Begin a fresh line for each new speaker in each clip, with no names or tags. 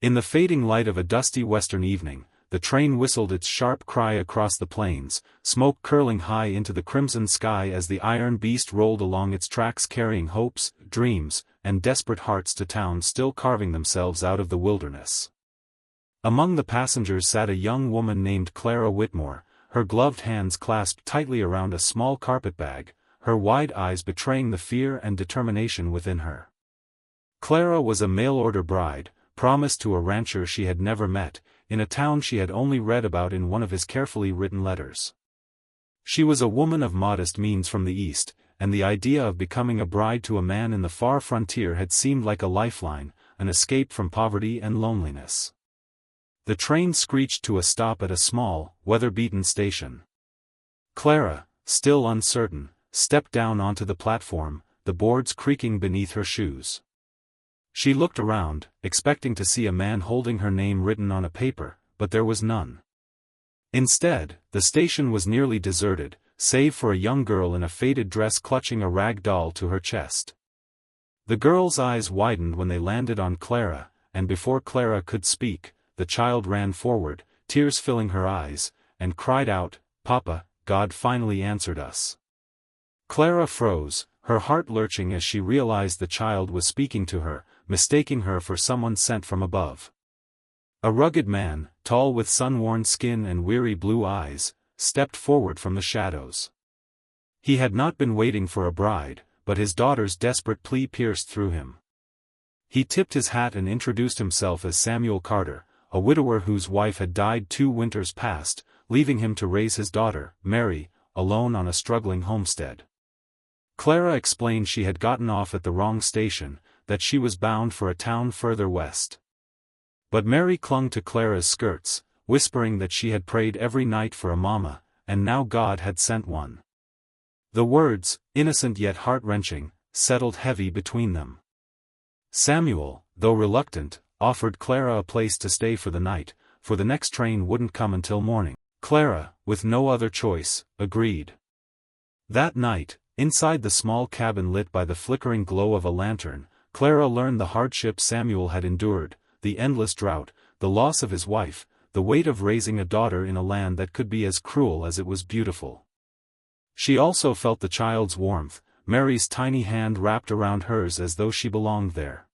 In the fading light of a dusty western evening, the train whistled its sharp cry across the plains, smoke curling high into the crimson sky as the iron beast rolled along its tracks carrying hopes, dreams, and desperate hearts to towns still carving themselves out of the wilderness. Among the passengers sat a young woman named Clara Whitmore, her gloved hands clasped tightly around a small carpetbag, her wide eyes betraying the fear and determination within her. Clara was a mail-order bride, promised to a rancher she had never met, in a town she had only read about in one of his carefully written letters. She was a woman of modest means from the East, and the idea of becoming a bride to a man in the far frontier had seemed like a lifeline, an escape from poverty and loneliness. The train screeched to a stop at a small, weather-beaten station. Clara, still uncertain, stepped down onto the platform, the boards creaking beneath her shoes. She looked around, expecting to see a man holding her name written on a paper, but there was none. Instead, the station was nearly deserted, save for a young girl in a faded dress clutching a rag doll to her chest. The girl's eyes widened when they landed on Clara, and before Clara could speak, the child ran forward, tears filling her eyes, and cried out, "Papa, God finally answered us." Clara froze, her heart lurching as she realized the child was speaking to her, mistaking her for someone sent from above. A rugged man, tall with sun-worn skin and weary blue eyes, stepped forward from the shadows. He had not been waiting for a bride, but his daughter's desperate plea pierced through him. He tipped his hat and introduced himself as Samuel Carter, a widower whose wife had died 2 winters past, leaving him to raise his daughter, Mary, alone on a struggling homestead. Clara explained she had gotten off at the wrong station, that she was bound for a town further west. But Mary clung to Clara's skirts, whispering that she had prayed every night for a mama, and now God had sent one. The words, innocent yet heart-wrenching, settled heavy between them. Samuel, though reluctant, offered Clara a place to stay for the night, for the next train wouldn't come until morning. Clara, with no other choice, agreed. That night, inside the small cabin lit by the flickering glow of a lantern, Clara learned the hardship Samuel had endured, the endless drought, the loss of his wife, the weight of raising a daughter in a land that could be as cruel as it was beautiful. She also felt the child's warmth, Mary's tiny hand wrapped around hers as though she belonged there.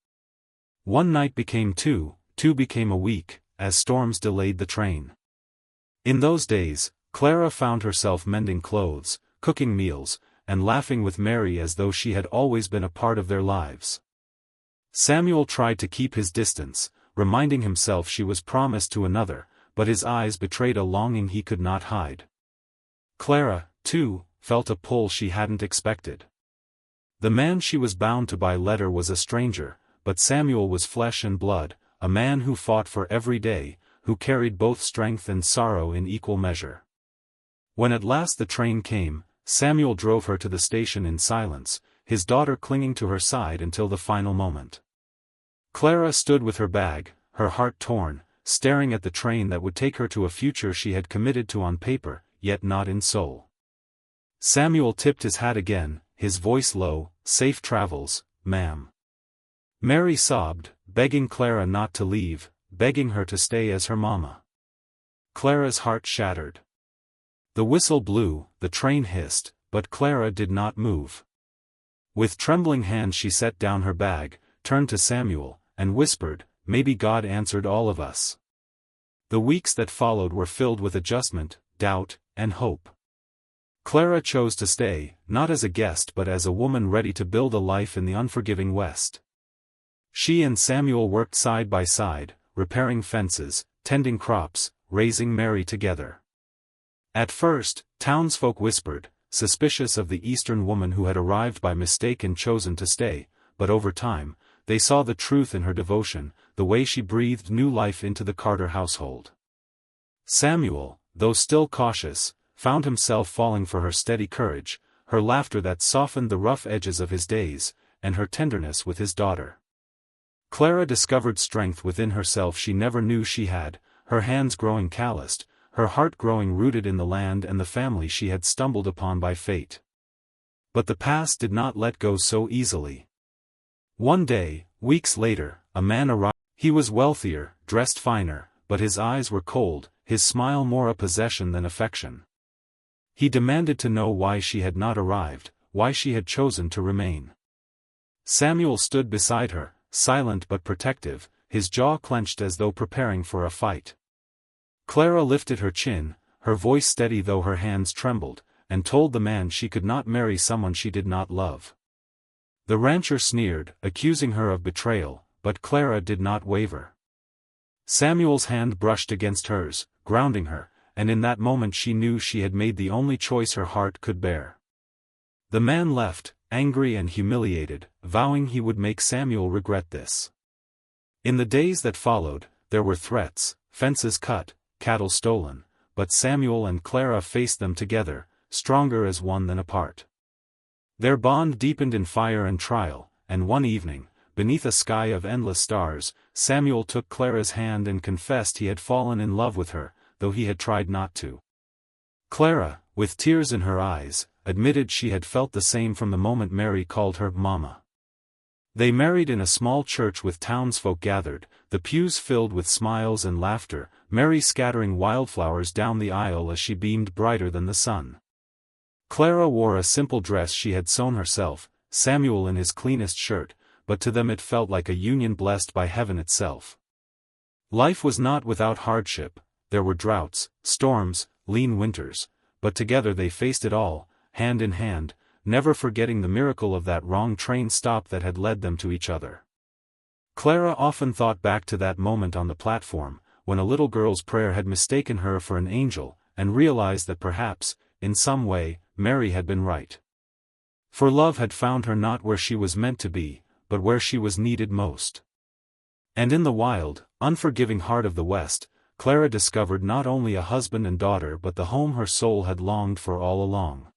One night became 2, 2 became a week, as storms delayed the train. In those days, Clara found herself mending clothes, cooking meals, and laughing with Mary as though she had always been a part of their lives. Samuel tried to keep his distance, reminding himself she was promised to another, but his eyes betrayed a longing he could not hide. Clara, too, felt a pull she hadn't expected. The man she was bound to by letter was a stranger, but Samuel was flesh and blood, a man who fought for every day, who carried both strength and sorrow in equal measure. When at last the train came, Samuel drove her to the station in silence, his daughter clinging to her side until the final moment. Clara stood with her bag, her heart torn, staring at the train that would take her to a future she had committed to on paper, yet not in soul. Samuel tipped his hat again, his voice low, "Safe travels, ma'am." Mary sobbed, begging Clara not to leave, begging her to stay as her mama. Clara's heart shattered. The whistle blew, the train hissed, but Clara did not move. With trembling hands she set down her bag, turned to Samuel, and whispered, "Maybe God answered all of us." The weeks that followed were filled with adjustment, doubt, and hope. Clara chose to stay, not as a guest but as a woman ready to build a life in the unforgiving West. She and Samuel worked side by side, repairing fences, tending crops, raising Mary together. At first, townsfolk whispered, suspicious of the Eastern woman who had arrived by mistake and chosen to stay, but over time, they saw the truth in her devotion, the way she breathed new life into the Carter household. Samuel, though still cautious, found himself falling for her steady courage, her laughter that softened the rough edges of his days, and her tenderness with his daughter. Clara discovered strength within herself she never knew she had, her hands growing calloused, her heart growing rooted in the land and the family she had stumbled upon by fate. But the past did not let go so easily. One day, weeks later, a man arrived. He was wealthier, dressed finer, but his eyes were cold, his smile more a possession than affection. He demanded to know why she had not arrived, why she had chosen to remain. Samuel stood beside her, silent but protective, his jaw clenched as though preparing for a fight. Clara lifted her chin, her voice steady though her hands trembled, and told the man she could not marry someone she did not love. The rancher sneered, accusing her of betrayal, but Clara did not waver. Samuel's hand brushed against hers, grounding her, and in that moment she knew she had made the only choice her heart could bear. The man left, angry and humiliated, vowing he would make Samuel regret this. In the days that followed, there were threats, fences cut, cattle stolen, but Samuel and Clara faced them together, stronger as one than apart. Their bond deepened in fire and trial, and one evening, beneath a sky of endless stars, Samuel took Clara's hand and confessed he had fallen in love with her, though he had tried not to. Clara, with tears in her eyes, admitted she had felt the same from the moment Mary called her Mama. They married in a small church with townsfolk gathered, the pews filled with smiles and laughter, Mary scattering wildflowers down the aisle as she beamed brighter than the sun. Clara wore a simple dress she had sewn herself, Samuel in his cleanest shirt, but to them it felt like a union blessed by heaven itself. Life was not without hardship, there were droughts, storms, lean winters, but together they faced it all, hand in hand, never forgetting the miracle of that wrong train stop that had led them to each other. Clara often thought back to that moment on the platform, when a little girl's prayer had mistaken her for an angel, and realized that perhaps, in some way, Mary had been right. For love had found her not where she was meant to be, but where she was needed most. And in the wild, unforgiving heart of the West, Clara discovered not only a husband and daughter but the home her soul had longed for all along.